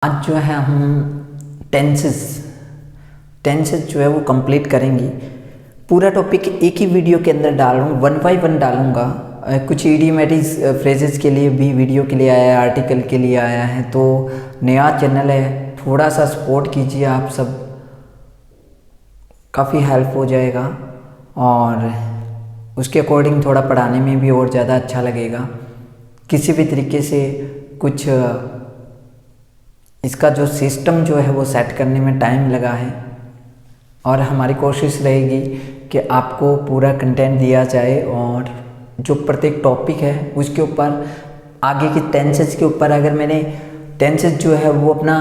आज जो है हम टेंसेस जो है वो कंप्लीट करेंगे। पूरा टॉपिक एक ही वीडियो के अंदर डाल रहा हूँ, 1 बाय 1 डालूँगा। कुछ इडियोमैटिक फ्रेजेस के लिए भी वीडियो के लिए आया है, आर्टिकल के लिए आया है। तो नया चैनल है, थोड़ा सा सपोर्ट कीजिए, आप सब काफ़ी हेल्प हो जाएगा और उसके अकॉर्डिंग थोड़ा पढ़ाने में भी और ज़्यादा अच्छा लगेगा। किसी भी तरीके से कुछ इसका जो सिस्टम जो है वो सेट करने में टाइम लगा है और हमारी कोशिश रहेगी कि आपको पूरा कंटेंट दिया जाए और जो प्रत्येक टॉपिक है उसके ऊपर आगे की टेंसेस के ऊपर अगर मैंने टेंसेस जो है वो अपना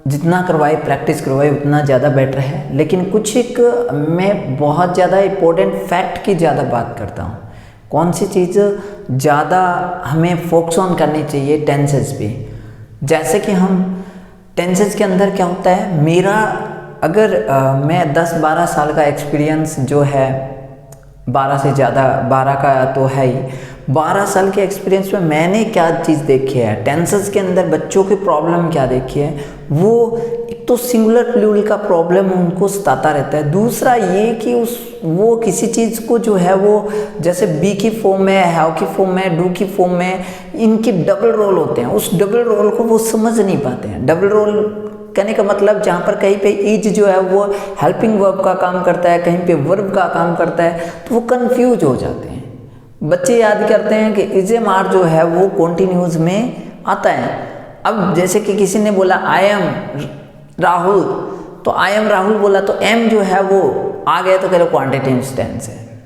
जितना करवाए प्रैक्टिस करवाए उतना ज़्यादा बेटर है। लेकिन कुछ एक मैं बहुत ज़्यादा इम्पोर्टेंट फैक्ट की ज़्यादा बात करता हूँ, कौन सी चीज़ ज़्यादा हमें फोकस ऑन करनी चाहिए टेंसेस पे। जैसे कि हम टेंसेस के अंदर क्या होता है, मेरा अगर मैं 10-12 साल का एक्सपीरियंस जो है, 12 से ज़्यादा, 12 का तो है ही, 12 साल के एक्सपीरियंस में मैंने क्या चीज़ देखी है टेंसेस के अंदर, बच्चों की प्रॉब्लम क्या देखी है। वो एक तो सिंगुलर प्लूरल का प्रॉब्लम उनको सताता रहता है। दूसरा ये कि वो किसी चीज़ को जो है वो जैसे बी की फॉर्म में, हैव की फॉर्म में, डू की फॉर्म में, इनके डबल रोल होते हैं, उस डबल रोल को वो समझ नहीं पाते हैं। डबल रोल कहने का मतलब जहाँ पर कहीं पे इज जो है वो हेल्पिंग वर्ब का काम करता है, कहीं पे वर्ब का काम करता है, तो वो कंफ्यूज हो जाते हैं। बच्चे याद करते हैं कि इज एम आर जो है वो कॉन्टिन्यूज में आता है। अब जैसे कि किसी ने बोला आई एम राहुल, तो आई एम राहुल बोला तो एम जो है वो आ गया, तो कह लो क्वांटिटेटिव टेंस है।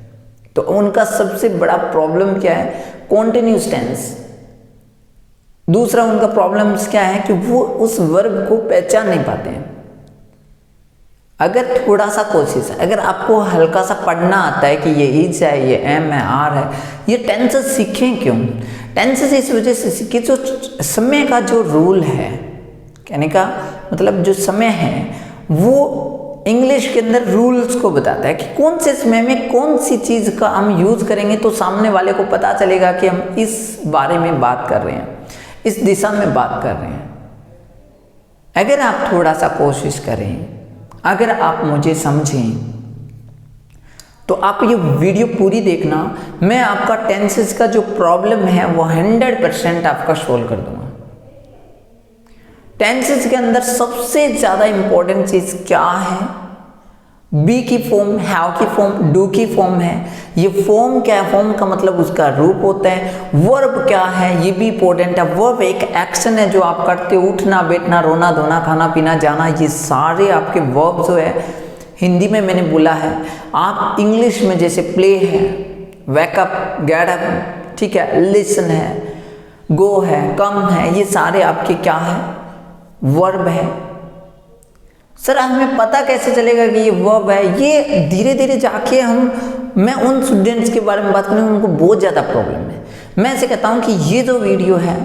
तो उनका सबसे बड़ा प्रॉब्लम क्या है, कॉन्टिन्यूस टेंस। दूसरा उनका प्रॉब्लम क्या है कि वो उस वर्ब को पहचान नहीं पाते हैं। अगर थोड़ा सा कोशिश है, अगर आपको हल्का सा पढ़ना आता है कि ये इज है, ये एम है, आर है, ये टेंसेस सीखें क्यों? टेंसेस इस वजह से सीखे, जो समय का जो रूल है, कहने का मतलब जो समय है वो इंग्लिश के अंदर रूल्स को बताता है कि कौन से समय में कौन सी चीज़ का हम यूज़ करेंगे तो सामने वाले को पता चलेगा कि हम इस बारे में बात कर रहे हैं, इस दिशा में बात कर रहे हैं। अगर आप थोड़ा सा कोशिश करें, अगर आप मुझे समझें, तो आप ये वीडियो पूरी देखना। मैं आपका टेंसेस का जो प्रॉब्लम है वो 100% आपका सोल्व कर दूंगा। टेंसेस के अंदर सबसे ज़्यादा इंपॉर्टेंट चीज़ क्या है, बी की फॉर्म, हैव की फॉर्म, डू की फॉर्म है। ये फॉर्म क्या है, फॉर्म का मतलब उसका रूप होता है। वर्ब क्या है, ये भी इंपॉर्टेंट है। वर्ब एक एक्शन है जो आप करते हो, उठना, बैठना, रोना, धोना, खाना पीना, जाना, ये सारे आपके वर्ब जो है। हिंदी में मैंने बोला है, आप इंग्लिश में जैसे प्ले है, वेकअप, गेट अप, ठीक है, लिसन है, गो है, कम है, ये सारे आपके क्या है, वर्ब है। सर हमें पता कैसे चलेगा कि ये वर्ब है? ये धीरे धीरे जाके मैं उन स्टूडेंट्स के बारे में बात करूँ उनको बहुत ज़्यादा प्रॉब्लम है। मैं ऐसे कहता हूँ कि ये जो वीडियो है,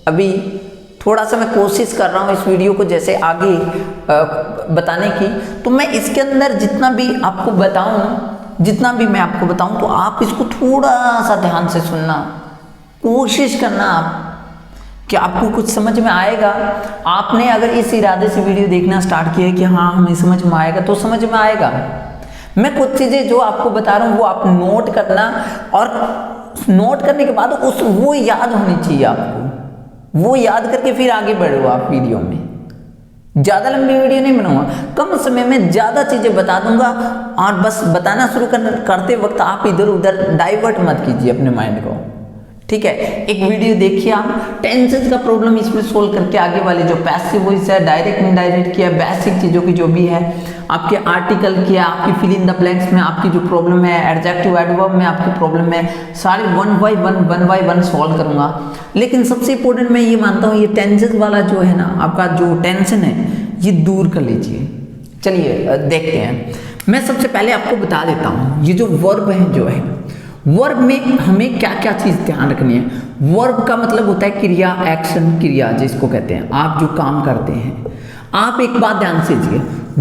अभी थोड़ा सा मैं कोशिश कर रहा हूँ इस वीडियो को जैसे आगे बताने की, तो मैं इसके अंदर जितना भी आपको बताऊँ, जितना भी मैं आपको बताऊँ, तो आप इसको थोड़ा सा ध्यान से सुनना, कोशिश करना आप कि आपको कुछ समझ में आएगा। आपने अगर इस इरादे से वीडियो देखना स्टार्ट किया है कि हाँ हमें समझ में आएगा, तो समझ में आएगा। मैं कुछ चीज़ें जो आपको बता रहा हूँ वो आप नोट करना, और नोट करने के बाद वो याद होनी चाहिए आपको। वो याद करके फिर आगे बढ़ो आप वीडियो में। ज़्यादा लंबी वीडियो नहीं बनाऊंगा, कम समय में ज़्यादा चीज़ें बता दूंगा। और बस बताना शुरू करते वक्त आप इधर उधर डाइवर्ट मत कीजिए अपने माइंड को, ठीक है। एक वीडियो देखिए आप, टेंसेस का प्रॉब्लम इसमें सोल्व करके आगे वाले जो पैसिव वॉइस है, डायरेक्ट इनडायरेक्ट किया, बेसिक चीज़ों की जो भी है, आपके आर्टिकल किया, आपकी फिल इन द ब्लैंक्स में आपकी जो प्रॉब्लम है, एडजेक्टिव एडवर्ब में आपकी प्रॉब्लम है, सारे 1 बाय 1 सॉल्व करूंगा। लेकिन सबसे इंपॉर्टेंट मैं ये मानता हूँ, ये टेंसेस वाला जो है ना, आपका जो टेंशन है ये दूर कर लीजिए। चलिए देखते हैं। मैं सबसे पहले आपको बता देता हूँ, ये जो वर्ब है जो है, वर्ब में हमें क्या क्या चीज़ ध्यान रखनी है। वर्ब का मतलब होता है क्रिया, एक्शन, क्रिया जिसको कहते हैं, आप जो काम करते हैं। आप एक बात ध्यान से दीजिए,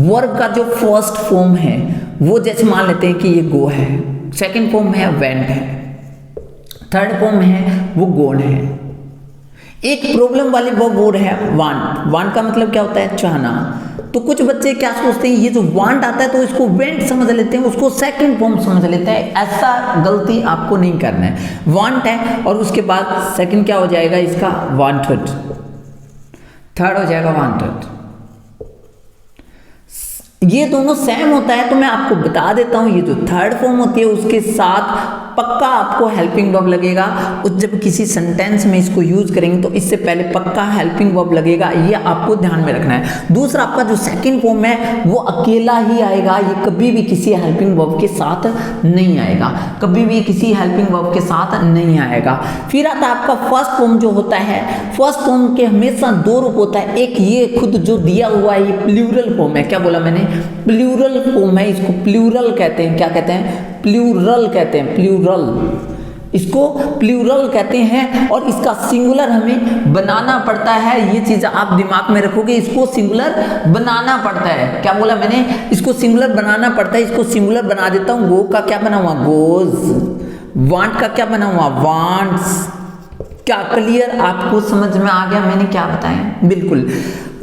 वर्ब का जो फर्स्ट फॉर्म है वो जैसे मान लेते हैं कि ये गो है, सेकंड फॉर्म है वेंट है, थर्ड फॉर्म है वो गोन है। एक प्रॉब्लम वाली वर्ब और है वांट। वांट का मतलब क्या होता है? चाहना। तो कुछ बच्चे क्या सोचते हैं, ये जो वांट आता है तो इसको वेंट समझ लेते हैं, उसको सेकंड फॉर्म समझ लेते हैं। ऐसा गलती आपको नहीं करना है। वांट है और उसके बाद सेकंड क्या हो जाएगा इसका? वांटेड। थर्ड हो जाएगा वांटेड। ये दोनों सेम होता है तो मैं आपको बता देता हूं, ये जो थर्ड फॉर्म होती है उसके साथ पक्का आपको हेल्पिंग वर्ब लगेगा। और जब किसी सेंटेंस में इसको यूज करेंगे तो इससे पहले पक्का हेल्पिंग वर्ब लगेगा, ये आपको ध्यान में रखना है। दूसरा आपका जो सेकंड फॉर्म है वो अकेला ही आएगा, ये कभी भी किसी हेल्पिंग वर्ब के साथ नहीं आएगा, कभी भी किसी हेल्पिंग वर्ब के साथ नहीं आएगा। फिर आता है आपका फर्स्ट फॉर्म जो होता है। फर्स्ट फॉर्म के हमेशा दो रूप होता है, एक ये खुद जो दिया हुआ है ये प्लूरल फॉर्म है। क्या बोला मैंने? प्लूरल फॉर्म है, इसको प्लूरल कहते हैं। क्या कहते हैं? प्लूरल कहते हैं। प्लूरल, इसको प्लूरल कहते हैं और इसका सिंगुलर हमें बनाना पड़ता है। ये चीज आप दिमाग में रखोगे, इसको सिंगुलर बनाना पड़ता है। क्या बोला मैंने? इसको सिंगुलर बनाना पड़ता है। इसको सिंगुलर बना देता हूं। गो का क्या बना हुआ? गोज। वांट का क्या बना हुआ? वांट्स। क्या क्लियर? आपको समझ में आ गया मैंने क्या बताया? बिल्कुल।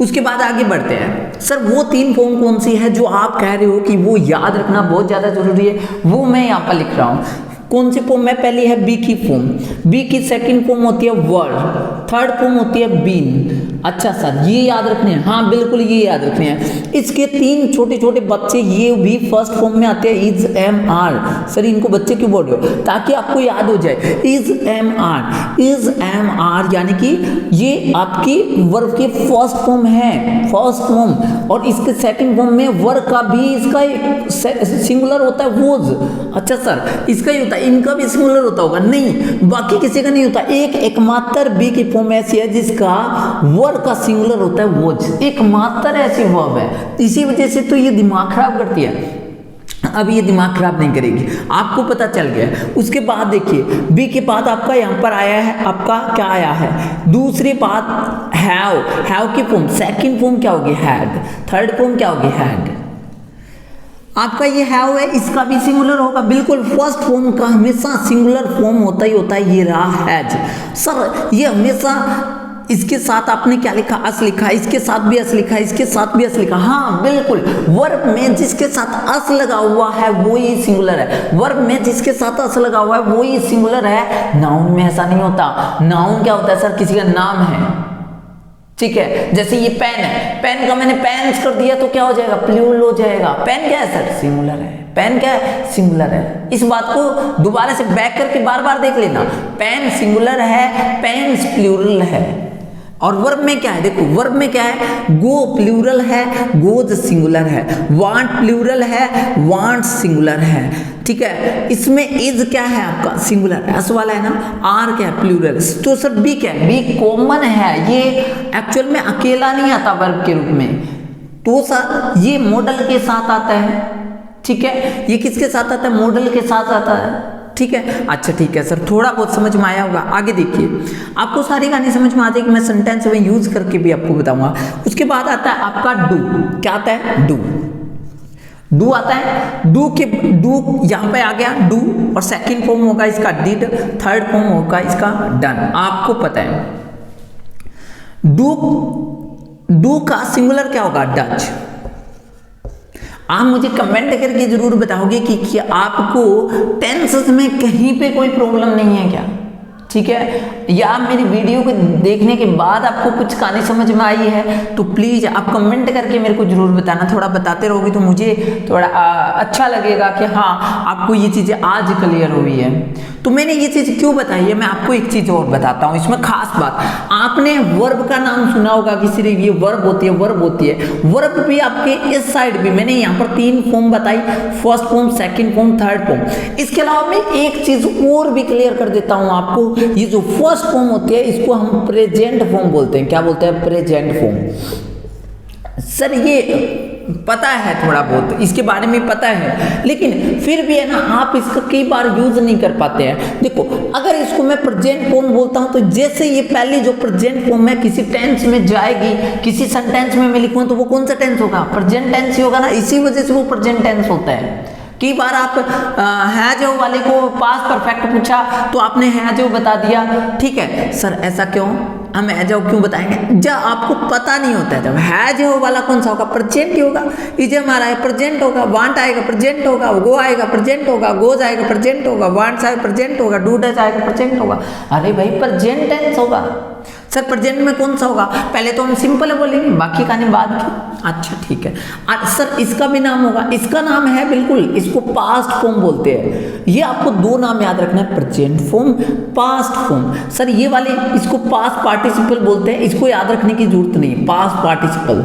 उसके बाद आगे बढ़ते हैं। सर वो तीन फॉर्म कौन सी है जो आप कह रहे हो कि वो याद रखना बहुत ज़्यादा जरूरी है, वो मैं यहाँ पर लिख रहा हूँ। कौन सी फॉर्म है? पहली है बी की फॉर्म। बी की सेकंड फॉर्म होती है वर, थर्ड फॉर्म होती है बीन। अच्छा सर ये याद रखने हैं? हाँ बिल्कुल ये याद रखने हैं। इसके तीन छोटे छोटे बच्चे ये भी फर्स्ट फॉर्म में आते हैं, इज एम आर। सर इनको बच्चे क्यों बोल रहे हो? ताकि आपको याद हो जाए। Is am are, is am are यानी कि ये आपकी वर्ब की फर्स्ट फॉर्म है, फर्स्ट फॉर्म। और इसके सेकंड फॉर्म में वर्ब का भी इसका सिंगुलर होता है, वोज। अच्छा सर इसका ही होता है, इनका भी सिंगुलर होता होगा? नहीं, बाकी किसी का नहीं होता। एकमात्र बी की फॉर्म ऐसी है जिसका वर्ब का सिंगुलर होता है, वोज। एकमात्र ऐसी वर्ब है, इसी वजह से तो ये दिमाग खराब करती है। अब ये दिमाग खराब नहीं करेगी, आपको पता चल गया। उसके बाद देखिए बी के बाद आपका यहाँ पर आया है, आपका क्या आया है? दूसरी बात हैव। हैव की फॉर्म सेकंड फॉर्म क्या होगी? हैड। थर्ड फॉर्म क्या होगी? हैड। आपका ये हैव है, इसका भी सिंगुलर होगा। बिल्कुल फर्स्ट फॉर्म का हमेशा सिंगुलर फॉर्म होता ही होता है। ये रहा हैज। सर ये हमेशा इसके साथ आपने क्या लिखा? अस लिखा, इसके साथ भी अस लिखा, इसके साथ भी अस लिखा। हाँ बिल्कुल, वर्ब में जिसके साथ अस लगा हुआ है वो ही सिंगुलर है। वर्ब में जिसके साथ अस लगा हुआ है वो ही सिंगुलर है। नाउन में ऐसा नहीं होता। नाउन क्या होता है सर? किसी का नाम है, ठीक है। जैसे ये पेन है, पेन का मैंने पेन्स कर दिया तो क्या हो जाएगा? प्लूरल हो जाएगा। पेन क्या है सर? सिंगुलर है। पेन क्या है? सिंगुलर है। इस बात को दोबारा से बैक करके बार बार देख लेना। पेन सिंगुलर है, पेन्स प्लूरल है। और वर्ब में क्या है? देखो वर्ब में क्या है? गो प्लूरल है, गोज सिंगुलर है। वांट प्लूरल है, वांट सिंगुलर है, ठीक है। इसमें इज क्या है आपका? सिंगुलर। एस वाला है ना। आर क्या है? प्लूरल। तो सर बी क्या है? बी कॉमन है, ये एक्चुअल में अकेला नहीं आता वर्ब के रूप में। तो सर ये मॉडल के साथ आता है, ठीक है। ये किसके साथ आता है? मॉडल के साथ आता है, ठीक है। अच्छा ठीक है सर, थोड़ा बहुत समझ में आया होगा। आगे देखिए, आपको सारी कहानी समझ में आती है कि मैं सेंटेंस में यूज करके भी आपको बताऊंगा। उसके बाद आता है आपका डू। क्या आता है? डू। डू आता है। डू यहाँ पे आ गया डू, और सेकंड फॉर्म होगा इसका डिड, थर्ड फॉर्म होगा इसका डन। आपको पता है डू का सिंगुलर क्या होगा? डच। आप मुझे कमेंट करके जरूर बताओगे कि आपको टेंसेस में कहीं पे कोई प्रॉब्लम नहीं है क्या, ठीक है। या मेरी वीडियो को देखने के बाद आपको कुछ कहानी समझ में आई है तो प्लीज़ आप कमेंट करके मेरे को जरूर बताना। थोड़ा बताते रहोगे तो मुझे थोड़ा अच्छा लगेगा कि हाँ आपको ये चीज़ें आज क्लियर हुई है। तो मैंने ये चीज़ क्यों बताई है, मैं आपको एक चीज़ और बताता हूँ। इसमें खास बात, आपने वर्ब का नाम सुना होगा कि सिर्फ ये वर्ब होती है, वर्ब होती है। वर्ब भी आपके इस साइड भी मैंने यहाँ पर तीन फॉर्म बताई, first form, second form, third form. इसके अलावा मैं एक चीज़ और भी क्लियर कर देता हूँ आपको। ये जो फर्स्ट फॉर्म होती है इसको हम प्रेजेंट फॉर्म बोलते हैं। क्या बोलते हैं? Present form. सर ये पता है, थोड़ा बहुत इसके बारे में पता है, लेकिन फिर भी है ना आप इसका कई बार यूज नहीं कर पाते हैं। देखो अगर इसको मैं प्रेजेंट फॉर्म बोलता हूं तो जैसे ये पहले जो प्रेजेंट फॉर्म है किसी टेंस में जाएगी, किसी सेंटेंस में मैं लिखूं तो वो कौन सा टेंस होगा? प्रेजेंट टेंस ही होगा ना। इसी वजह से वो प्रेजेंट टेंस होता है। कई बार आप हैज वाले को पास्ट परफेक्ट पूछा तो आपने हैज बता दिया, ठीक है सर ऐसा क्यों? हम हैज हैव क्यों बताएंगे? जब आपको पता नहीं होता है, जब हैज हैव वाला कौन सा होगा? प्रेजेंट ही होगा। इज हमारा है प्रेजेंट होगा, वांट आएगा प्रेजेंट होगा, गो आएगा प्रेजेंट होगा, गोज आएगा प्रेजेंट होगा, वांट्स आएगा प्रेजेंट होगा, डू डज आएगा प्रेजेंट होगा। अरे भाई प्रेजेंट टेंस होगा। सर प्रेजेंट में कौन सा होगा? पहले तो हम सिंपल बोलेंगे, बाकी का नहीं बाद की। अच्छा ठीक है। सर इसका भी नाम होगा, इसका नाम है बिल्कुल, इसको पास्ट फॉर्म बोलते हैं। ये आपको दो नाम याद रखना है, present form, past form. Sir ये वाले इसको पास्ट पार्टिसिपल बोलते हैं, इसको याद रखने की जरूरत नहीं। Past participle,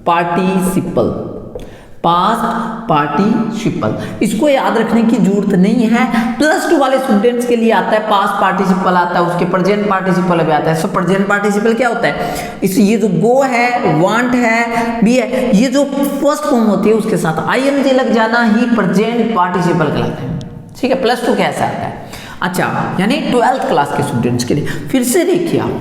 participle, past participle, इसको याद रखने की जरूरत नहीं है। +2 वाले स्टूडेंट्स के लिए आता है, पास्ट पार्टिसिपल आता है, उसके प्रेजेंट पार्टिसिपल भी आता है। सो प्रेजेंट पार्टिसिपल क्या होता है? इस ये जो गो है, वांट है, बी है, ये जो फर्स्ट फॉर्म होती है उसके साथ आईएनजी लग जाना ही प्रेजेंट पार्टिसिपल कहलाता है। ठीक है, +2 कैसा आता है? अच्छा, यानी 12th क्लास के स्टूडेंट्स के लिए। फिर से देखिए आप,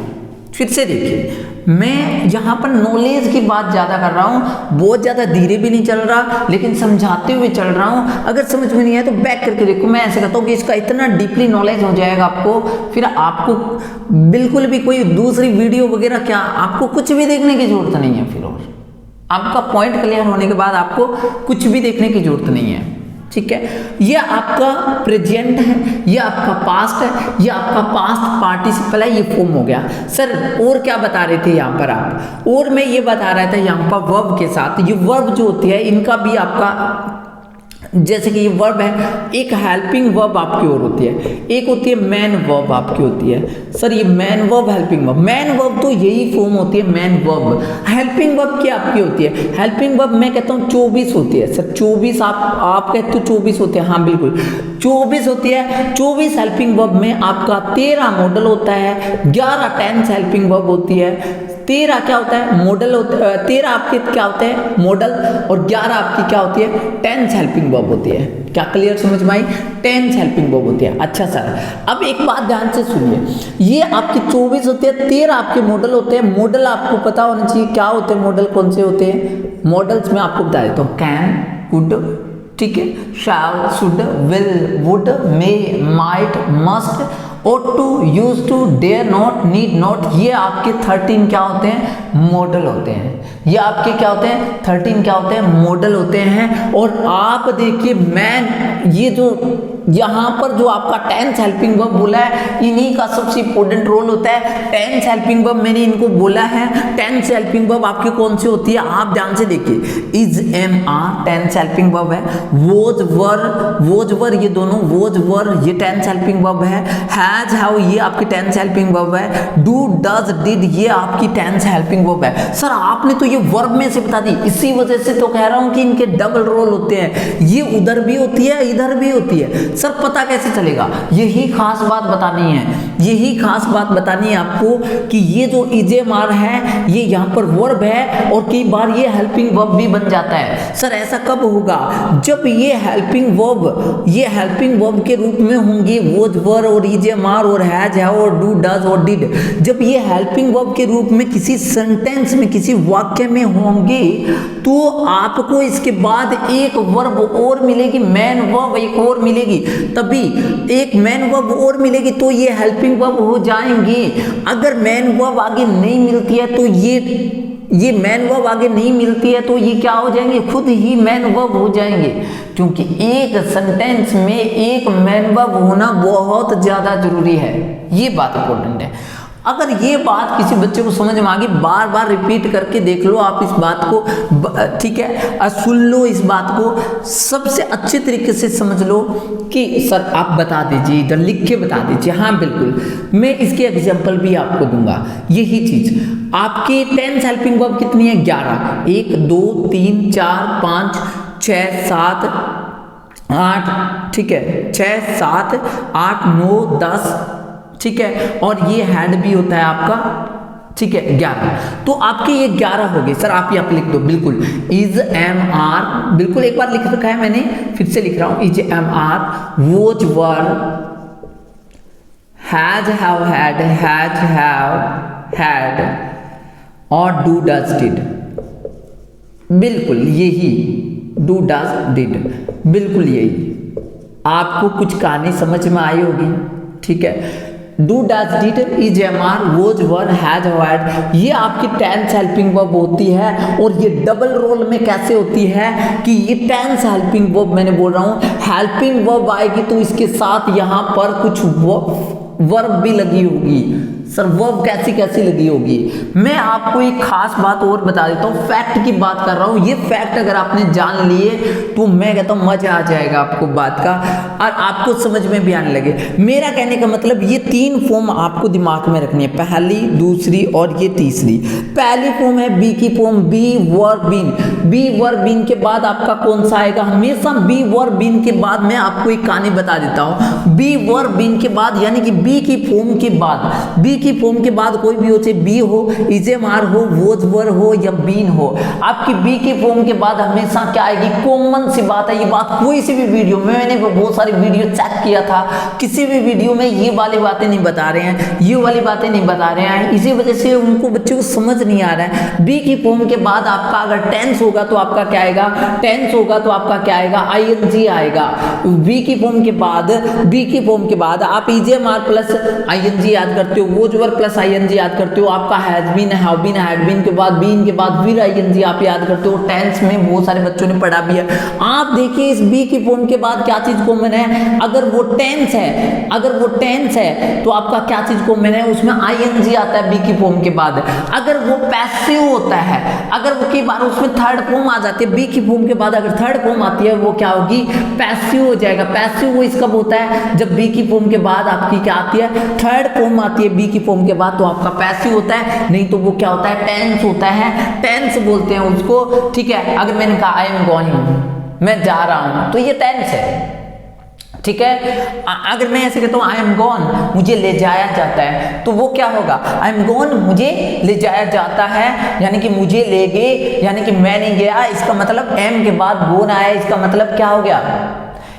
फिर से देखिए, मैं यहाँ पर नॉलेज की बात ज़्यादा कर रहा हूँ, बहुत ज़्यादा धीरे भी नहीं चल रहा, लेकिन समझाते हुए चल रहा हूँ। अगर समझ में नहीं आया तो बैक करके देखो। मैं ऐसे कहता हूँ कि इसका इतना डीपली नॉलेज हो जाएगा आपको, फिर आपको बिल्कुल भी कोई दूसरी वीडियो वगैरह क्या, आपको कुछ भी देखने की जरूरत नहीं है। फिर और आपका पॉइंट क्लियर होने के बाद आपको कुछ भी देखने की जरूरत नहीं है। ठीक है, ये आपका प्रेजेंट है, ये आपका पास्ट है, ये आपका पास्ट पार्टिसिपल है, ये फॉर्म हो गया। सर और क्या बता रहे थे यहाँ पर आप? और मैं ये बता रहा था यहाँ पर वर्ब के साथ, ये वर्ब जो होती है इनका भी आपका, जैसे कि ये वर्ब है, एक हेल्पिंग वर्ब आपकी और होती है, एक होती है मैन वर्ब आपकी होती है। सर ये man verb, helping verb, man verb तो यही फॉर्म होती है मैन वर्ब। हेल्पिंग वर्ब क्या आपकी होती है? हेल्पिंग वर्ब मैं कहता हूँ 24 होती है। सर 24 आप कहते हो 24 होते हैं? हाँ बिल्कुल 24 होती है। 24 हेल्पिंग वर्ब में आपका 13 मॉडल होता है, 11 टेंस हेल्पिंग वर्ब होती है, 13 क्या होता है? मॉडल होता है। 13 आपके क्या होते हैं? मॉडल, और 11 आपकी क्या होती है? टेंस हेल्पिंग वर्ब होती है। क्या क्लियर समझ में आई? टेंस हेल्पिंग वर्ब होती है। अच्छा सर, अब एक बात ध्यान से सुनिए, ये आपकी 24 होती है, 13 आपके मॉडल होते हैं। मॉडल आपको पता होना चाहिए क्या होते हैं मॉडल, कौन से होते हैं मॉडल्स, में आपको बता देता हूँ। कैन, कुड, ठीक है, shall, should, will, would, may, might, must, ought to, used to, dare not, need not, ये आपके 13 क्या होते हैं? मॉडल होते हैं। ये आपके क्या होते हैं? 13 क्या होते हैं? मॉडल होते हैं। और आप देखिए मैं ये जो यहाँ पर जो आपका टेंस हेल्पिंग वर्ब बोला है, इन्हीं का सबसे इंपॉर्टेंट रोल होता है। टेंस हेल्पिंग वर्ब मैंने इनको बोला है। टेंस हेल्पिंग वर्ब आपकी कौन सी होती है? आप ध्यान से देखिए, is, am, are tense helping verb है। वोज वर ये दोनों, वोज वर ये टेंस हेल्पिंग वर्ब है। हैज, हैव ये आपकी टेंस हेल्पिंग वर्ब है। डू, डज, डिड ये आपकी टेंस हेल्पिंग वर्ब है। सर आपने तो ये वर्ब में से बता दी, इसी वजह से तो कह रहा हूं कि इनके डबल रोल होते हैं, ये उधर भी होती है इधर भी होती है। सर पता कैसे चलेगा? यही खास बात बतानी है, यही खास बात बतानी है आपको कि ये जो इजेमार है ये यहाँ पर वर्ब है, और कई बार ये हेल्पिंग वर्ब भी बन जाता है। सर ऐसा कब होगा? जब ये हेल्पिंग वर्ब के रूप में होंगे वोज, वर और इजेमार और हैज, हैव और डू, डज और डिड। जब ये हेल्पिंग वर्ब के रूप में किसी सेंटेंस में, किसी वाक्य में होंगे, तो आपको इसके बाद एक वर्ब और मिलेगी, मैन वर्ब एक और मिलेगी, तभी एक मैन वर्ब और मिलेगी तो ये हेल्पिंग वर्ब हो जाएंगे। अगर मैन वर्ब आगे नहीं मिलती है तो ये मैन वर्ब आगे नहीं मिलती है तो ये क्या हो जाएंगे? खुद ही मैन वर्ब हो जाएंगे, क्योंकि एक सेंटेंस में एक मैन वर्ब होना बहुत ज्यादा जरूरी है। ये बात इंपॉर्टेंट है। अगर ये बात किसी बच्चे को समझ में आ गई, बार बार रिपीट करके देख लो आप इस बात को, ठीक है, सुन लो इस बात को, सबसे अच्छे तरीके से समझ लो कि सर आप बता दीजिए, इधर लिख के बता दीजिए। हाँ बिल्कुल, मैं इसके एग्जाम्पल भी आपको दूंगा। यही चीज आपकी टेंस हेल्पिंग वर्ब कितनी है? 11। 1 2 3 4 5 6 7 8, ठीक है, 6 7 8 9 10, ठीक है, और ये हैड भी होता है आपका, ठीक है, 11। तो आपके ये 11 हो गए। सर आप यहाँ पे लिख दो, बिल्कुल, इज, एम, आर, बिल्कुल एक बार लिख रखा है मैंने, फिर से लिख रहा हूँ, is, am, are, was, were, has, have, had, has, have, had और डू, डज, डिड। बिल्कुल यही, डू, डज, डिड, बिल्कुल यही। आपको कुछ कहानी समझ में आई होगी, ठीक है। Do does did is am are was were has had, ये आपकी टेंस हेल्पिंग वर्ब होती है। और ये डबल रोल में कैसे होती है कि ये टेंस हेल्पिंग वर्ब, मैंने बोल रहा हूं हेल्पिंग वर्ब आएगी तो इसके साथ यहां पर कुछ वर्ब भी लगी होगी। सर वर्ब कैसी कैसी लगी होगी, मैं आपको एक खास बात और बता देता हूँ, फैक्ट की बात कर रहा हूँ। ये फैक्ट अगर आपने जान लिए तो मैं कहता हूँ मजा आ जाएगा आपको बात का, और आपको समझ में भी आने लगे। मेरा कहने का मतलब ये 3 फॉर्म आपको दिमाग में रखनी है, पहली, दूसरी और ये तीसरी। पहली फॉर्म है बी की form, be verb been. Be verb been के बाद आपका कौन सा आएगा, हमेशा बी वर्ब बीन के बाद मैं आपको एक कहानी बता देता हूँ। बी वर्ब बीन के बाद यानी कि बी की फॉर्म के बाद, बी की फॉर्म के बाद कोई भी हो, चाहे बी हो, इजेमार हो, वोज वर हो या बीन हो, आपकी बी की फॉर्म के बाद हमेशा क्या आएगी, कॉमन सी बात है। ये बात कोई सी भी वीडियो में, मैंने बहुत सारी वीडियो चेक किया था, किसी भी वीडियो में ये वाली बातें नहीं बता रहे हैं, ये वाली बातें नहीं बता रहे हैं, इसी वजह से उनको बच्चों को समझ नहीं आ रहा है। बी की फॉर्म के बाद आपका अगर टेंस होगा तो आपका क्या आएगा, टेंस होगा तो आपका क्या आएगा, आईएनजी आएगा। बी की फॉर्म के बाद, बी की फॉर्म के बाद आप इजेमार प्लस आईएनजी याद करते हो, वोज वर प्लस आईएनजी याद करते हो, आपका has been, have been, had been के बाद, बीन के बाद फिर आईएनजी आप याद करते हो। टेंस में बहुत सारे बच्चों ने पढ़ा भी है। आप देखिए इस बी की फॉर्म के बाद क्या चीज कॉमन है, अगर वो टेंस है, अगर वो टेंस है तो आपका क्या चीज कॉमन है, उसमें आईएनजी आता है बी की फॉर्म के बाद। अगर वो पैसिव होता है, अगर वो कई बार उसमें थर्ड फॉर्म आ जाती है, बी की फॉर्म के बाद अगर थर्ड फॉर्म आती है वो क्या होगी, पैसिव हो जाएगा। पैसिव वो कब होता है, जब बी की फॉर्म के बाद आपकी क्या आती है, थर्ड फॉर्म आती है बी की फॉर्म के बाद, तो आपका पैसिव होता है। नहीं तो वो क्या होता है, टेंस होता है, टेंस बोलते हैं उसको। ठीक है, अगर मैंने कहा आई एम गोइंग, मैं जा रहा हूं, तो ये टेंस है। ठीक है, अगर मैं ऐसे कहता हूँ आई एम गॉन, मुझे ले जाया जाता है, तो वो क्या होगा, आई एम गॉन, मुझे ले जाया जाता है, यानी कि मुझे ले गए, यानी कि मैं नहीं गया। इसका मतलब एम के बाद गोन आया, इसका मतलब क्या हो गया,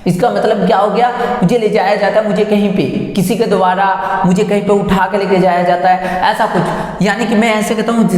इसका मतलब क्या हो गया, मुझे ले जाया जाता है, मुझे कहीं पे किसी के द्वारा मुझे कहीं पे उठा के लेके जाया जाता है, ऐसा कुछ। यानी कि मैं ऐसे कहता हूँ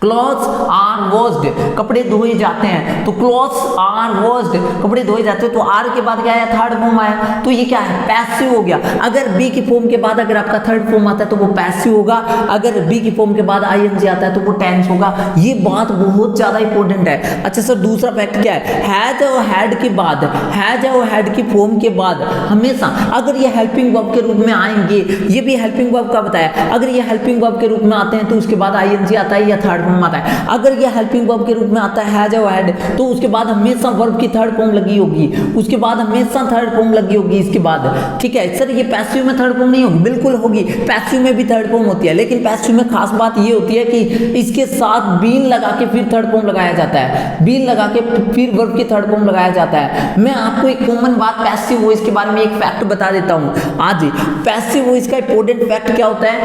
क्लॉथ्स आर वॉश्ड, कपड़े धोए जाते हैं, तो क्लॉथ्स आर वॉश्ड, कपड़े धोए जाते हैं, तो आर के बाद क्या आया, थर्ड फॉर्म आया, तो ये क्या है, पैसिव हो गया। अगर बी की फॉर्म के बाद अगर आपका थर्ड फॉर्म आता है तो वो पैसिव होगा, अगर बी की फॉर्म के बाद आईएनजी आता है तो वो टेंस होगा। ये बात बहुत ज्यादा इंपॉर्टेंट है। अच्छा सर, दूसरा फैक्ट क्या है, हैज और हैड के बाद, हैज और हैड की फॉर्म के बाद हमेशा अगर ये हेल्पिंग वर्ब के रूप में आएंगे, ये भी हेल्पिंग वर्ब का बताया, अगर ये हेल्पिंग वर्ब के रूप में आते हैं तो उसके बाद आईएनजी आता है या थर्ड आता है। अगर ये हेल्पिंग वर्ब के रूप में आता है हैज और हैड, तो उसके बाद हमेशा वर्ब की थर्ड फॉर्म लगी होगी, उसके बाद हमेशा थर्ड फॉर्म लगी होगी इसके बाद। ठीक है सर, ये पैसिव में थर्ड फॉर्म नहीं होगी, बिल्कुल होगी, पैसिव में भी थर्ड फॉर्म होती है, लेकिन पैसिव में खास बात ये होती है कि इसके साथ बीन लगा के फिर थर्ड फॉर्म लगाया जाता है, बीन लगा के फिर वर्ब की थर्ड फॉर्म लगाया जाता है। मैं आपको एक कॉमन बात पैसिव वॉइस के बारे में एक फैक्ट बता देता हूँ आज ही। पैसिव वॉइस का इंपॉर्टेंट फैक्ट क्या होता है,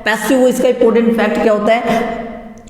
पैसिव वॉइस का इंपॉर्टेंट फैक्ट क्या होता है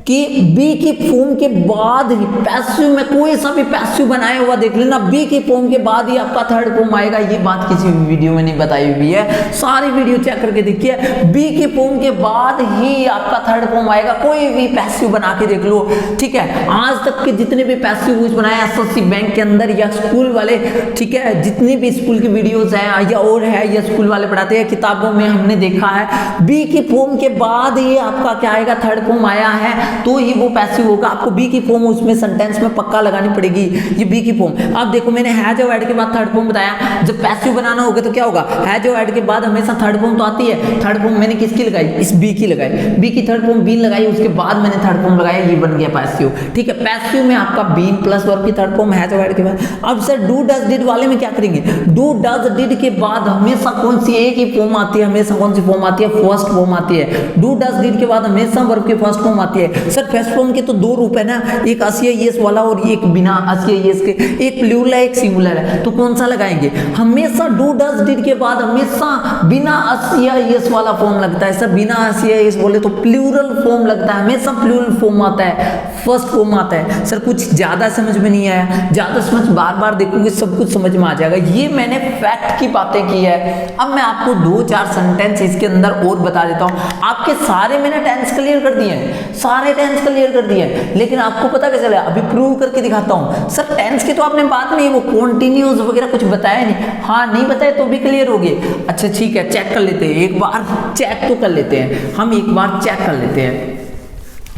कि बी की फॉर्म के बाद ही, पैसिव में कोई सा भी पैसिव बनाया हुआ देख लेना, बी की फॉर्म के बाद ही आपका थर्ड फॉर्म आएगा। ये बात किसी भी वीडियो में नहीं बताई हुई है, सारी वीडियो चेक करके देखिए, बी की फॉर्म के बाद ही आपका थर्ड फॉर्म आएगा, कोई भी पैसिव बना के देख लो। ठीक है, आज तक के जितने भी पैसिव वॉइस बनाए एसएससी बैंक के अंदर या स्कूल वाले, ठीक है, जितनी भी स्कूल की वीडियोज हैं या और है या स्कूल वाले पढ़ाते हैं, किताबों में हमने देखा है, बी की फॉर्म के बाद ही आपका क्या आएगा, थर्ड फॉर्म आया है तो ही वो पैसिव होगा। आपको बी की फॉर्म उसमें सेंटेंस में पक्का लगानी पड़ेगी, ये बी की फॉर्म। अब देखो मैंने हैज और हैड के बाद थर्ड फॉर्म बताया, जब पैसिव बनाना होगा तो क्या होगा, हैज और हैड के बाद हमेशा थर्ड फॉर्म तो आती है। थर्ड फॉर्म मैंने किसकी लगाई, इस बी की लगाई, बी की थर्ड फॉर्म बीन लगाई, उसके बाद मैंने थर्ड फॉर्म लगाया, ये बन गया पैसिव। ठीक है, पैसिव में आपका बीन प्लस वर्ब की थर्ड फॉर्म हैज और हैड के बाद। अब सर डू डज डिड वाले में क्या करेंगे, डू डज डिड के बाद हमेशा कौन सी एक ही फॉर्म आती है, हमेशा कौन सी फॉर्म आती है, फर्स्ट फॉर्म आती है। डू डज डिड के बाद हमेशा वर्ब की फर्स्ट फॉर्म आती है। सर फर्स्ट फॉर्म के तो दो रूप है ना, एक असिया यस वाला और एक बिना असिया यस के, एक प्लूरल है एक सिंगुलर है, तो कौन सा लगाएंगे, हमेशा डू डज डिड के बाद हमेशा बिना असिया यस वाला फॉर्म लगता है। सर बिना असिया यस बोले तो प्लूरल फॉर्म लगता है, हमेशा प्लूरल फॉर्म आता है, फर्स्ट फॉर्म आता है। सर कुछ ज्यादा समझ में नहीं आया, ज्यादा समझ बार बार देखोगे सब कुछ समझ में आ जाएगा। ये मैंने फैक्ट की बातें की है। अब मैं आपको 2-4 सेंटेंस इसके अंदर और बता देता हूँ, आपके सारे मैंने टेंस क्लियर कर दिए हैं, सारे टेंस क्लियर कर दिए हैं, लेकिन आपको पता कैसे चला, अभी प्रूव करके दिखाता हूँ। सर टेंस की तो आपने बात नहीं, वो कॉन्टिन्यूस वगैरह कुछ बताया नहीं, हाँ नहीं बताया तो भी क्लियर हो गए। अच्छा ठीक है, चेक कर लेते हैं एक बार, चेक तो कर लेते हैं हम, एक बार चेक कर लेते हैं।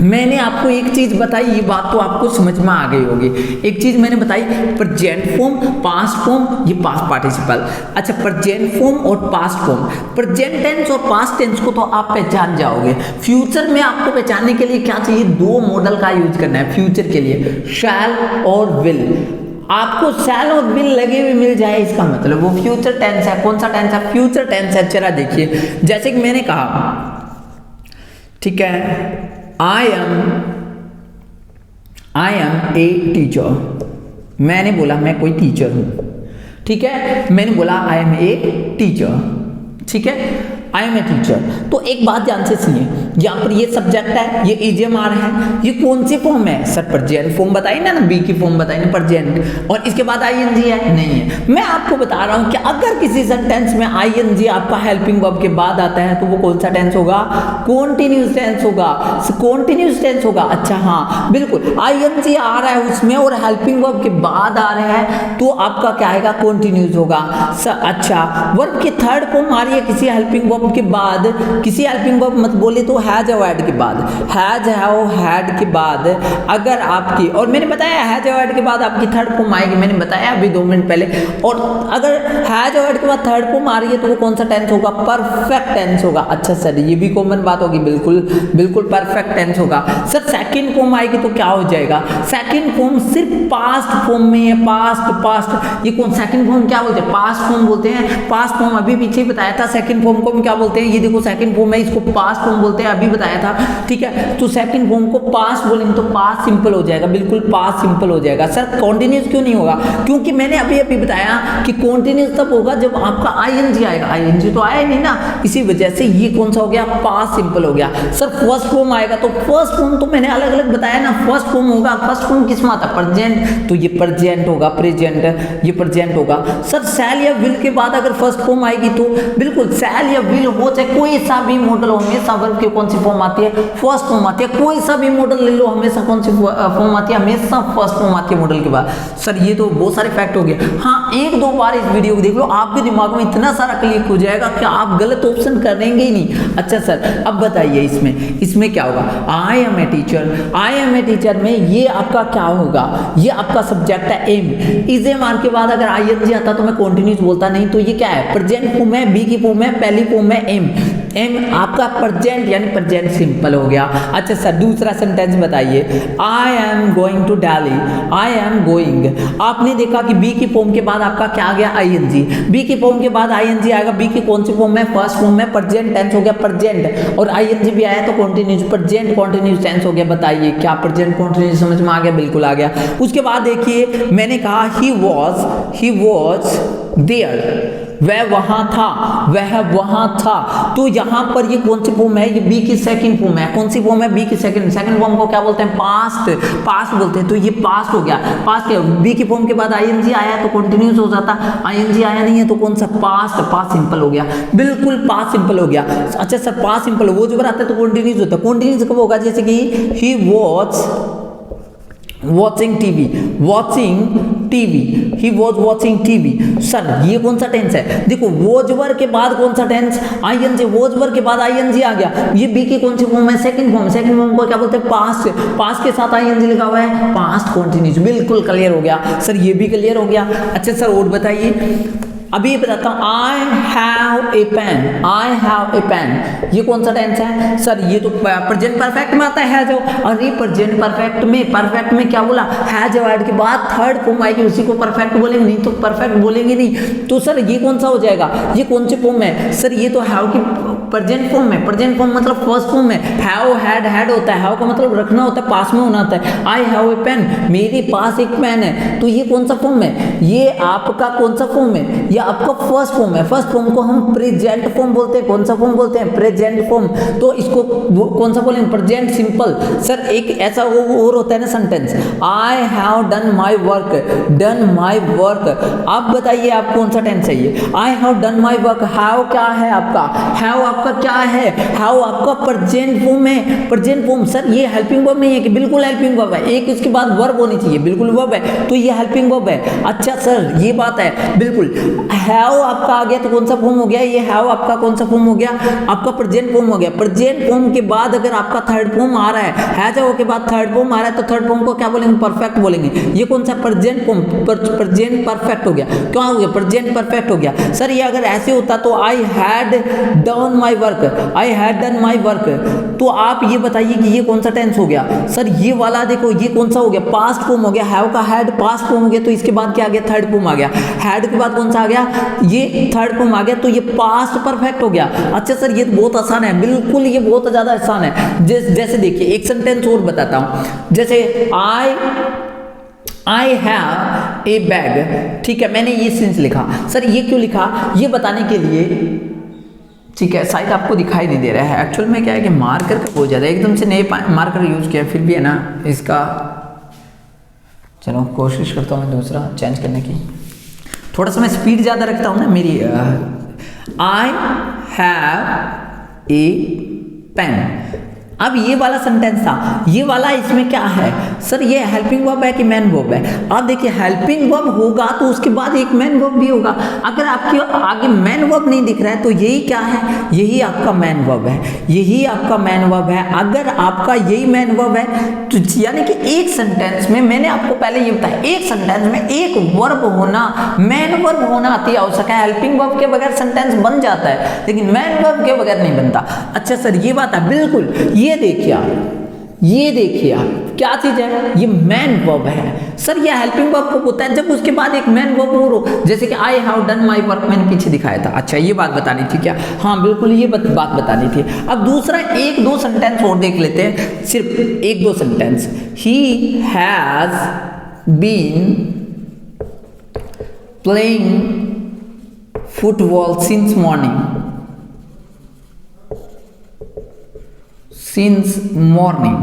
मैंने आपको एक चीज बताई, ये बात तो आपको समझ में आ गई होगी। एक चीज मैंने बताई, प्रेजेंट फॉर्म, पास्ट फॉर्म, ये पास्ट पार्टिसिपल। अच्छा, प्रेजेंट फॉर्म और पास्ट फॉर्म, प्रेजेंट टेंस और पास्ट टेंस को तो आप पहचान जाओगे। फ्यूचर में आपको पहचानने के लिए क्या चाहिए, दो मॉडल का यूज करना है फ्यूचर के लिए, शैल और विल। आपको शैल और विल लगे हुए मिल जाए, इसका मतलब वो फ्यूचर टेंस है। कौन सा टेंस है, फ्यूचर टेंस है। चला देखिए, जैसे कि मैंने कहा, ठीक है, I am a teacher, मैंने बोला मैं कोई टीचर हूं, ठीक है, मैंने बोला I am a teacher, ठीक है, I am a teacher। तो एक बात ध्यान से सुनिए, यहाँ पर ये सब्जेक्ट है, ये इडियम आ रहा है, ये कौन सी फॉर्म है, सर प्रेजेंट फॉर्म बताइए ना, बी की फॉर्म बताइए ना, प्रेजेंट, और इसके बाद आईएनजी है, नहीं है। मैं आपको बता रहा हूँ कि अगर किसी सेंटेंस में आईएनजी आपका हेल्पिंग वर्ब के बाद आता है तो वो कौन सा टेंस होगा, कॉन्टिन्यूस टेंस होगा, कॉन्टिन्यूस टेंस होगा। अच्छा हाँ बिल्कुल, आईएनजी आ रहा है उसमें और हेल्पिंग वर्ब के बाद आ रहा है तो आपका क्या आएगा, कॉन्टिन्यूस होगा। अच्छा, वर्ब की थर्ड फॉर्म आ रही है किसी हेल्पिंग वर्ब के बाद, किसी हेल्पिंग वर्ब मत बोले तो हैज और हैड के बाद, हैज हैव हैड के बाद अगर आपकी, और मैंने बताया हैज और हैड के बाद आपकी थर्ड फॉर्म आएगी, मैंने बताया अभी 2 मिनट पहले। और अगर हैज और हैड के बाद थर्ड फॉर्म आ रही है तो वो कौन सा टेंस होगा, परफेक्ट टेंस होगा। अच्छा सर ये भी कॉमन बात होगी, बिल्कुल बिल्कुल परफेक्ट टेंस होगा। सर सेकंड फॉर्म आएगी तो क्या हो जाएगा, सेकंड फॉर्म सिर्फ पास्ट फॉर्म में है, पास्ट, ये कौन सेकंड फॉर्म क्या बोलते हैं, पास्ट फॉर्म बोलते हैं। पास्ट फॉर्म अभी पीछे बताया था, सेकंड फॉर्म को हम क्या बोलते हैं, ये देखो सेकंड फॉर्म है, इसको पास्ट फॉर्म बोलते हैं, अभी बताया था, ठीक है। तो सेकंड फॉर्म को पास्ट बोलेंगे तो पास्ट सिंपल हो जाएगा, बिल्कुल पास्ट सिंपल हो जाएगा। सर कॉन्टिन्यूस क्यों नहीं होगा, क्योंकि मैंने अभी बताया कि कॉन्टिन्यूस तब होगा जब आपका आईएनजी आएगा, आईएनजी तो आया नहीं ना, इसी वजह से ये कौन सा हो गया, पास्ट सिंपल हो गया। सर फर्स्ट फॉर्म आएगा तो फर्स्ट फॉर्म तो मैंने अलग अलग बताया ना, फर्स्ट फॉर्म होगा, फर्स्ट फॉर्म किस में आता है, प्रेजेंट, तो ये प्रेजेंट होगा, प्रेजेंट, ये प्रेजेंट होगा। सर शैल या विल के बाद अगर फर्स्ट फॉर्म आएगी तो बिल्कुल शैल या विल हो, चाहे कोई सा भी मॉडल हो, हमेशा वर्ब की कौन सी फॉर्म आती है, फर्स्ट फॉर्म आती है। कोई सा भी मॉडल ले लो, हमेशा कौन सी फॉर्म आती है, हमेशा फर्स्ट फॉर्म आती है मॉडल के बाद। सर ये तो बहुत सारे फैक्ट हो गए। हाँ 1-2 बार इस वीडियो को देख लो, आपके दिमाग में इतना सारा क्लिक हो जाएगा कि आप गलत ऑप्शन करेंगे ही नहीं। अच्छा सर अब बताइए इसमें क्या होगा, I am a teacher, I am a teacher में ये आपका क्या होगा, ये आपका सब्जेक्ट है एम, इज एम आर के बाद अगर आईएनजी आता तो मैं कॉन्टिन्यूस बोलता, नहीं तो ये क्या है, प्रेजेंट फॉर्म है, बी की फॉर्म है, पहली फॉर्म है एम, एम आपका प्रेजेंट यानी प्रेजेंट सिंपल हो गया। अच्छा सर दूसरा सेंटेंस बताइए, I am going to Delhi, I am going, आपने देखा कि बी की फॉर्म के बाद आपका क्या आ गया, आईएनजी, बी की फॉर्म के बाद आईएनजी आएगा, बी की कौन सी फॉर्म है, फर्स्ट फॉर्म में, प्रेजेंट टेंस हो गया प्रेजेंट, और आईएनजी भी आया तो कॉन्टिन्यूस, प्रेजेंट कॉन्टिन्यूस टेंस हो गया। बताइए क्या प्रेजेंट कॉन्टिन्यूस समझ में आ गया, बिल्कुल आ गया। उसके बाद देखिए मैंने कहा ही वॉज देयर, वह वहां था, वह वहां था, तो यहां पर ये कौन सी फॉर्म है, ये बी की सेकंड फॉर्म है। कौन सी फॉर्म है, बी की सेकंड फॉर्म को क्या बोलते हैं, पास्ट बोलते हैं, तो ये पास्ट हो गया। पास्ट क्या, बी की फॉर्म के बाद आईएनजी आया तो कंटिन्यूस हो जाता, आईएनजी आया नहीं है तो कौन सा, पास्ट सिंपल हो गया, बिल्कुल पास्ट सिंपल हो गया। अच्छा सर पास्ट सिंपल वो जब आता है तो कंटिन्यूस होता है, कंटिन्यूस कब होगा, जैसे कि he was watching TV, he was watching TV. Sir ये कौन सा टेंस है, देखो वॉज वर्ब के बाद कौन सा टेंस, आईएनजी, वॉज वर्ब के बाद आईएनजी आ गया, ये बी की कौन सी फॉर्म है, सेकंड फॉर्म को क्या बोलते हैं, पास्ट के साथ आईएनजी लगा हुआ है, पास्ट कंटिन्यूस, बिल्कुल क्लियर हो गया। सर ये भी क्लियर हो गया। अच्छा सर और बताइए, अभी ये बताता हूँ, आई हैव ए पेन, ये कौन सा टेंस है, सर ये तो प्रेजेंट परफेक्ट में आता है जो, और ये प्रेजेंट परफेक्ट में क्या बोला, हैज ऐड के बाद थर्ड फॉर्म आएगी, उसी को परफेक्ट बोलेंगे, नहीं तो परफेक्ट बोलेंगे नहीं। तो सर ये कौन सा हो जाएगा, ये कौन सी फॉर्म है, सर ये तो हैव की प्रेजेंट फॉर्म में, प्रेजेंट फॉर्म मतलब फर्स्ट फॉर्म में, हैव हैड होता है, हैव का मतलब रखना होता है, पास में होना होता है। आई हैव ए पेन, मेरे पास एक पेन है, तो ये कौन सा फॉर्म है, ये आपका कौन सा फॉर्म है, ये आपका फर्स्ट फॉर्म है। फर्स्ट फॉर्म को हम प्रेजेंट फॉर्म बोलते हैं। कौन सा फॉर्म बोलते हैं? Present form. तो इसको कौन सा बोलेंगे? Present simple. सर एक ऐसा और होता है ना sentence, I have done my work, done my work. आप बताइए आप कौन सा टेंस है ये? I have done my work. Have क्या है आपका? हैव आपका क्या है? हैव आपका प्रेजेंट फॉर्म है। प्रेजेंट फॉर्म सर ये हेल्पिंग वर्ब नहीं है कि? बिल्कुल हेल्पिंग वर्ब है। एक उसके बाद वर्ब होनी चाहिए, बिल्कुल वर्ब है, तो ये हेल्पिंग वर्ब है। अच्छा सर ये बात है, बिल्कुल। हैव आपका आ गया तो कौन सा फॉर्म हो गया? ये हैव आपका कौन सा फॉर्म हो गया? आपका प्रेजेंट फॉर्म हो गया। प्रेजेंट फॉर्म के बाद अगर आपका थर्ड फॉर्म आ रहा है, हैज के बाद थर्ड फॉर्म आ रहा है, तो थर्ड फॉर्म को क्या बोलेंगे? परफेक्ट बोलेंगे। ये कौन सा? प्रेजेंट फॉर्म, प्रेजेंट परफेक्ट हो गया। क्या हो गया? प्रेजेंट परफेक्ट हो गया। सर ये अगर ऐसे होता तो I had done my work, I had done my work, तो आप ये बताइए कि ये कौन सा टेंस हो गया? सर ये वाला देखो, ये कौन सा हो गया? पास्ट फॉर्म हो गया। हैव का हैड पास्ट फॉर्म हो गया, तो इसके बाद क्या आ गया? थर्ड फॉर्म आ गया। हैड के बाद कौन सा आ गया? ये थर्ड फॉर्म आ गया, तो ये पास्ट परफेक्ट हो गया। अच्छा सर ये बहुत आसान है, बिल्कुल ये बहुत ज्यादा आसान है। जैसे देखिए एक सेंटेंस और बताता हूं, जैसे आई हैव ए बैग, ठीक है, मैंने ये सेंस लिखा। सर ये क्यों लिखा? ये बताने के लिए, ठीक है, शायद आपको दिखाई नहीं दे रहा है। एक्चुअल में क्या है कि मार्कर का बहुत ज़्यादा एकदम से नए मार्कर यूज़ किया, फिर भी है ना इसका, चलो कोशिश करता हूँ मैं दूसरा चेंज करने की। थोड़ा सा मैं स्पीड ज़्यादा रखता हूँ ना मेरी। I have a pen. अब ये वाला सेंटेंस था, ये वाला इसमें क्या है? सर ये हेल्पिंग वर्ब है कि मैन वर्ब है? आप देखिए हेल्पिंग वर्ब होगा तो उसके बाद एक मैन वर्ब भी होगा। अगर आपके आगे मैन वर्ब नहीं दिख रहा है तो यही क्या है? यही आपका मैन वर्ब है, यही आपका मैन वर्ब है। अगर आपका यही मैन वर्ब है तो यानी कि एक सेंटेंस में, मैंने आपको पहले ये बताया, एक सेंटेंस में एक वर्ब होना, मैन वर्ब होना अति आवश्यक है। हेल्पिंग वर्ब के बगैर सेंटेंस बन जाता है लेकिन मैन वर्ब के बगैर नहीं बनता। अच्छा सर ये बात है, बिल्कुल। ये देखिए आप, ये देखिए आप, क्या चीज है? ये मैन वर्ब है। सर ये हेल्पिंग वर्ब कब होता है? जब उसके बाद एक मैन वर्ब और हो, जैसे कि I have done my work, मैंने पीछे दिखाया था। अच्छा ये बात बतानी थी क्या? हाँ बिल्कुल ये बात बतानी थी। अब दूसरा एक दो सेंटेंस और देख लेते हैं, सिर्फ एक दो sentence. He has been playing football since morning, since morning।